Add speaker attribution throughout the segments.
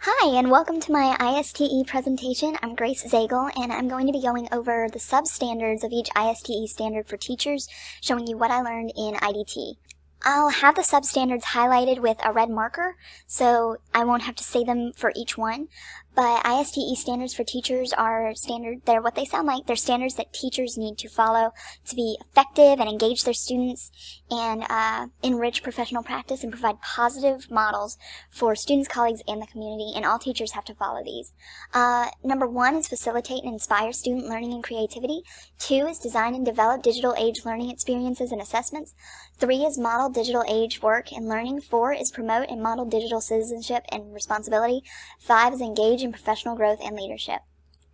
Speaker 1: Hi, and welcome to my ISTE presentation. I'm Grace Zagel, and I'm going to be going over the substandards of each ISTE standard for teachers, showing you what I learned in IDT. I'll have the substandards highlighted with a red marker, so I won't have to say them for each one. But ISTE standards for teachers are they're what they sound like. They're standards that teachers need to follow to be effective and engage their students and enrich professional practice and provide positive models for students, colleagues, and the community, and all teachers have to follow these. Number 1 is facilitate and inspire student learning and creativity. 2 is design and develop digital age learning experiences and assessments. 3 is model digital age work and learning. 4 is promote and model digital citizenship and responsibility. 5 is engage in professional growth and leadership.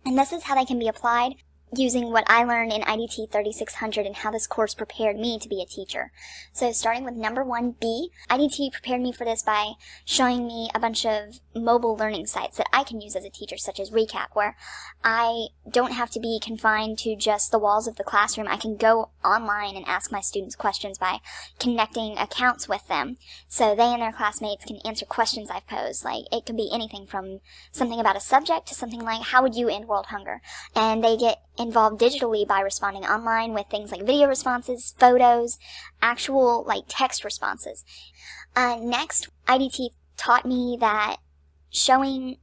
Speaker 1: And this is how they can be applied using what I learned in IDT 3600 and how this course prepared me to be a teacher. So starting with number 1B, IDT prepared me for this by showing me a bunch of mobile learning sites that I can use as a teacher, such as Recap, where I don't have to be confined to just the walls of the classroom. I can go online and ask my students questions by connecting accounts with them, so they and their classmates can answer questions I've posed. Like, it could be anything from something about a subject to something like, how would you end world hunger? And they get involved digitally by responding online with things like video responses, photos, actual text responses. Next, IDT taught me that showing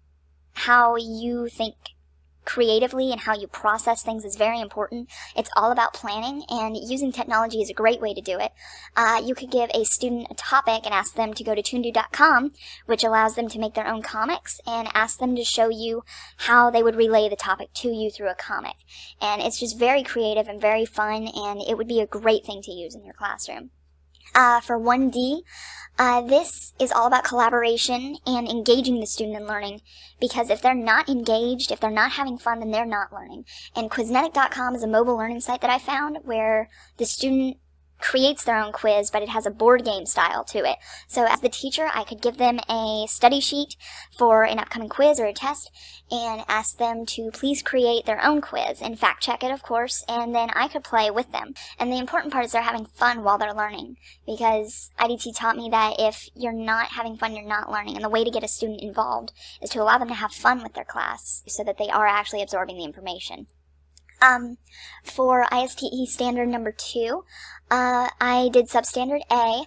Speaker 1: how you think creatively and how you process things is very important. It's all about planning, and using technology is a great way to do it. You could give a student a topic and ask them to go to toondo.com, which allows them to make their own comics, and ask them to show you how they would relay the topic to you through a comic. And it's just very creative and very fun, and it would be a great thing to use in your classroom. For 1D, this is all about collaboration and engaging the student in learning, because if they're not engaged, if they're not having fun, then they're not learning. And Quiznetic.com is a mobile learning site that I found where the student creates their own quiz, but it has a board game style to it. So as the teacher, I could give them a study sheet for an upcoming quiz or a test and ask them to please create their own quiz and fact check it, of course, and then I could play with them. And the important part is they're having fun while they're learning, because IDT taught me that if you're not having fun, you're not learning. And the way to get a student involved is to allow them to have fun with their class so that they are actually absorbing the information. For ISTE standard number 2, I did substandard A.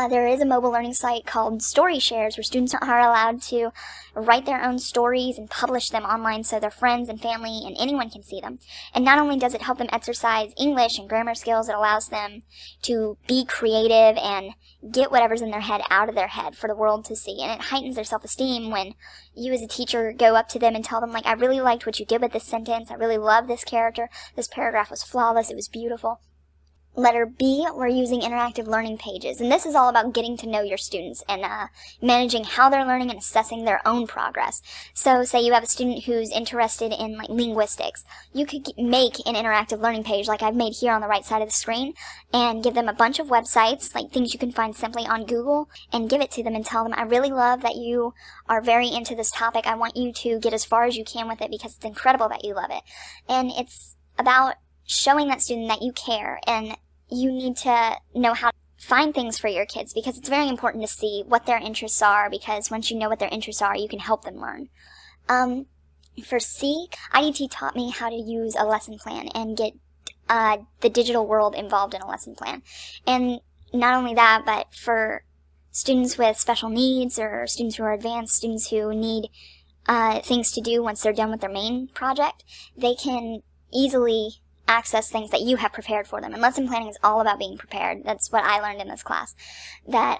Speaker 1: There is a mobile learning site called Story Shares where students are allowed to write their own stories and publish them online so their friends and family and anyone can see them. And not only does it help them exercise English and grammar skills, it allows them to be creative and get whatever's in their head out of their head for the world to see. And it heightens their self-esteem when you as a teacher go up to them and tell them, I really liked what you did with this sentence. I really love this character. This paragraph was flawless. It was beautiful. Letter B, we're using interactive learning pages, and this is all about getting to know your students and managing how they're learning and assessing their own progress. So say you have a student who's interested in linguistics. You could make an interactive learning page like I've made here on the right side of the screen and give them a bunch of websites, like things you can find simply on Google, and give it to them and tell them, I really love that you are very into this topic. I want you to get as far as you can with it because it's incredible that you love it. And it's about showing that student that you care, and you need to know how to find things for your kids, because it's very important to see what their interests are, because once you know what their interests are, you can help them learn. For C, IDT taught me how to use a lesson plan and get the digital world involved in a lesson plan. And not only that, but for students with special needs or students who are advanced, students who need things to do once they're done with their main project, they can easily access things that you have prepared for them. And lesson planning is all about being prepared. That's what I learned in this class. That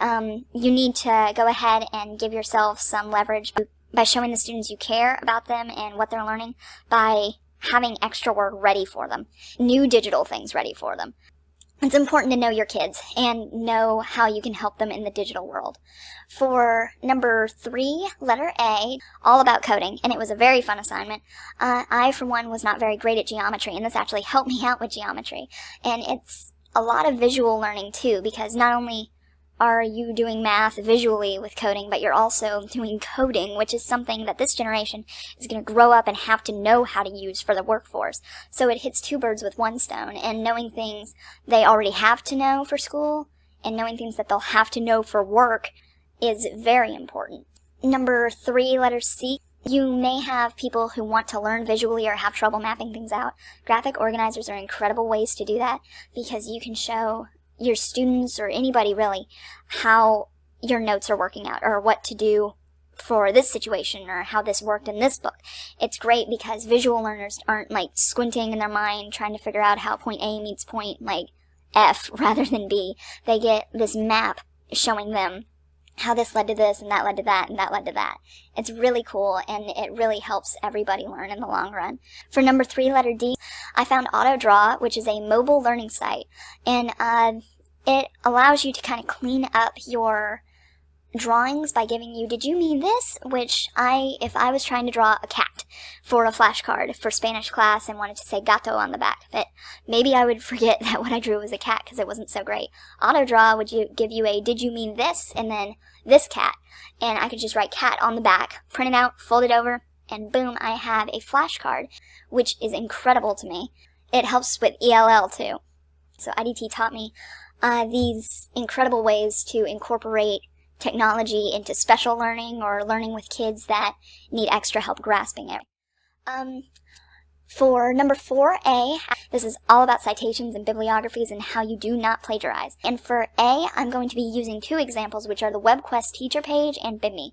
Speaker 1: you need to go ahead and give yourself some leverage by showing the students you care about them and what they're learning, by having extra work ready for them, new digital things ready for them. It's important to know your kids and know how you can help them in the digital world. For number 3, letter A, all about coding, and it was a very fun assignment. I, for one, was not very great at geometry, and this actually helped me out with geometry. And it's a lot of visual learning, too, because not only are you doing math visually with coding, but you're also doing coding, which is something that this generation is going to grow up and have to know how to use for the workforce. So it hits 2 birds with 1 stone, and knowing things they already have to know for school and knowing things that they'll have to know for work is very important. Number 3, letter C. You may have people who want to learn visually or have trouble mapping things out. Graphic organizers are incredible ways to do that because you can show your students or anybody really how your notes are working out or what to do for this situation or how this worked in this book. It's great because visual learners aren't like squinting in their mind trying to figure out how point A meets point like F rather than B. They get this map showing them how this led to this and that led to that and that led to that. It's really cool and it really helps everybody learn in the long run. For number 3, letter D, I found AutoDraw, which is a mobile learning site, and it allows you to kind of clean up your drawings by giving you, did you mean this? Which if I was trying to draw a cat for a flashcard for Spanish class and wanted to say gato on the back of it, maybe I would forget that what I drew was a cat because it wasn't so great. AutoDraw would give you a, did you mean this? And then this cat. And I could just write cat on the back, print it out, fold it over, and boom, I have a flashcard, which is incredible to me. It helps with ELL too. So IDT taught me these incredible ways to incorporate technology into special learning or learning with kids that need extra help grasping it. For number 4A, this is all about citations and bibliographies and how you do not plagiarize. And for A, I'm going to be using 2 examples, which are the WebQuest teacher page and BibMe.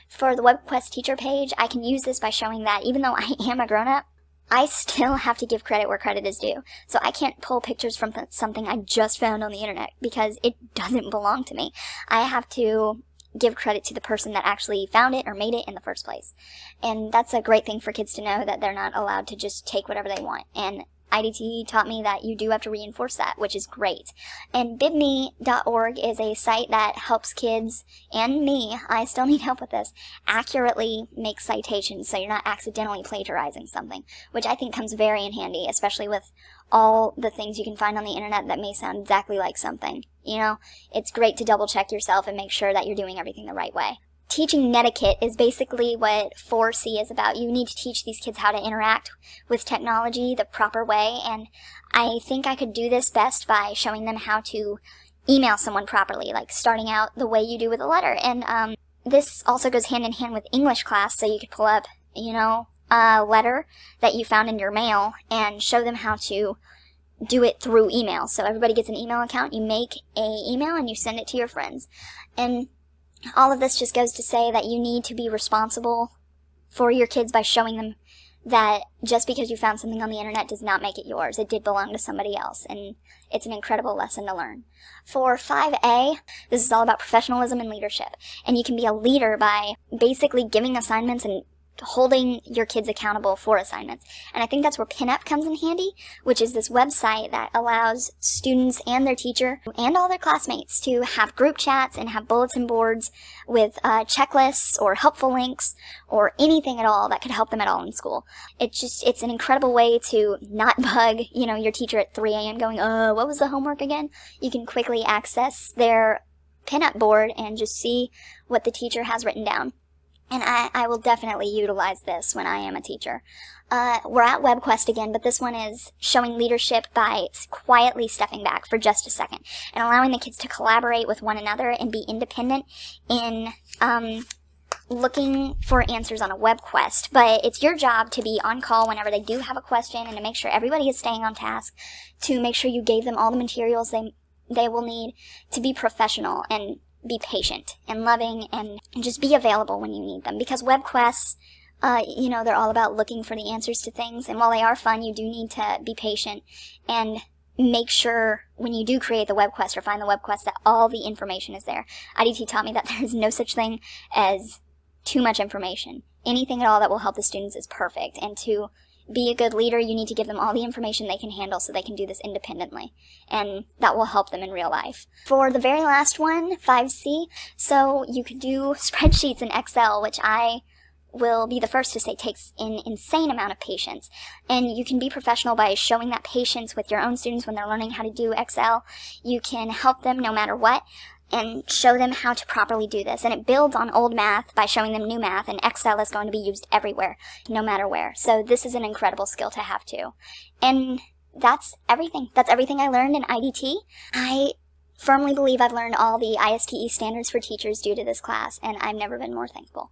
Speaker 1: For the WebQuest teacher page, I can use this by showing that even though I am a grown-up, I still have to give credit where credit is due. So I can't pull pictures from something I just found on the internet because it doesn't belong to me. I have to give credit to the person that actually found it or made it in the first place. And that's a great thing for kids to know, that they're not allowed to just take whatever they want. And IDT taught me that you do have to reinforce that, which is great. And bibme.org is a site that helps kids, and me, I still need help with this, accurately make citations so you're not accidentally plagiarizing something, which I think comes very in handy, especially with all the things you can find on the internet that may sound exactly like something. You know, it's great to double check yourself and make sure that you're doing everything the right way. Teaching netiquette is basically what 4C is about. You need to teach these kids how to interact with technology the proper way, and I think I could do this best by showing them how to email someone properly, like starting out the way you do with a letter. And this also goes hand in hand with English class, so you could pull up, a letter that you found in your mail and show them how to do it through email. So everybody gets an email account, you make an email and you send it to your friends. And all of this just goes to say that you need to be responsible for your kids by showing them that just because you found something on the internet does not make it yours. It did belong to somebody else, and it's an incredible lesson to learn. For 5A, this is all about professionalism and leadership. And you can be a leader by basically giving assignments and holding your kids accountable for assignments. And I think that's where Pinup comes in handy, which is this website that allows students and their teacher and all their classmates to have group chats and have bulletin boards with checklists or helpful links or anything at all that could help them at all in school. It's an incredible way to not bug, your teacher at 3 a.m. going, what was the homework again? You can quickly access their Pinup board and just see what the teacher has written down. And I will definitely utilize this when I am a teacher. We're at WebQuest again, but this one is showing leadership by quietly stepping back for just a second and allowing the kids to collaborate with one another and be independent in looking for answers on a WebQuest. But it's your job to be on call whenever they do have a question and to make sure everybody is staying on task, to make sure you gave them all the materials they will need, to be professional and be patient and loving and just be available when you need them. Because WebQuests, they're all about looking for the answers to things. And while they are fun, you do need to be patient and make sure when you do create the WebQuest or find the WebQuest that all the information is there. IDT taught me that there is no such thing as too much information. Anything at all that will help the students is perfect. And to be a good leader, you need to give them all the information they can handle so they can do this independently. And that will help them in real life. For the very last one, 5C, so you could do spreadsheets in Excel, which I will be the first to say takes an insane amount of patience. And you can be professional by showing that patience with your own students when they're learning how to do Excel. You can help them no matter what, and show them how to properly do this. And it builds on old math by showing them new math, and Excel is going to be used everywhere, no matter where. So this is an incredible skill to have too. And that's everything. That's everything I learned in IDT. I firmly believe I've learned all the ISTE standards for teachers due to this class, and I've never been more thankful.